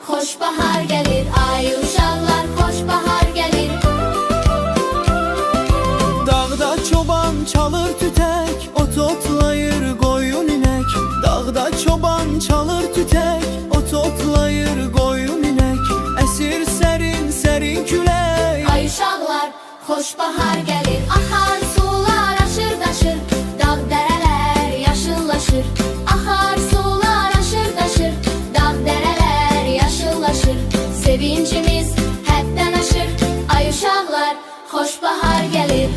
Xoş bahar gəlir, ay uşaqlar, xoş bahar gəlir. Dağda çoban çalır tütək, ot otlayır qoyun inək. Dağda çoban çalır tütək, ot otlayır qoyun inək. Əsir sərin, sərin külək. Ay uşaqlar, xoş bahar gəlir. Axar sular aşır daşır, dağ dərələr yaşıllaşır. Axar sular aşır daşır, dağ dərələr yaşıllaşır. Sevincimiz həddən aşır, ay uşaqlar, xoş bahar gəlir.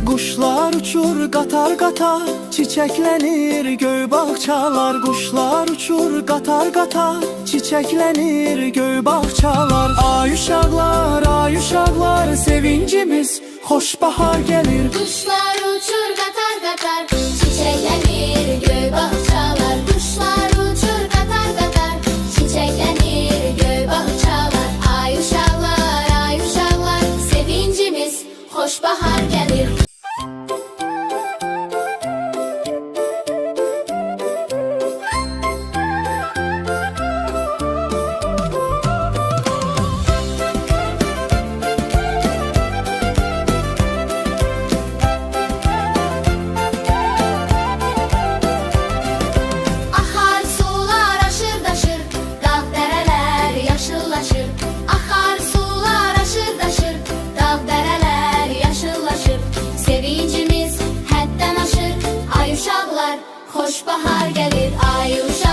Quşlar uçur qatar qatar, çiçəklənir göy bağçalar. Quşlar uçur qatar qatar, çiçəklənir göy bağçalar. Ay uşaqlar, ay uşaqlar, sevincimiz xoş bahar gəlir. Quşlar uçur qatar qatar, çiçəklənir göy bağçalar. Quşlar uçur qatar qatar, çiçəklənir göy bağçalar. Ay uşaqlar, sevincimiz xoş bahar gəlir. Axar sular aşır daşır, dağ dərələr yaşıllaşır. Axar sular aşır daşır, dağ dərələr yaşıllaşır. Sevincimiz həddən aşır, ay uşaqlar, xoş bahar gəlir, ay uşaqlar.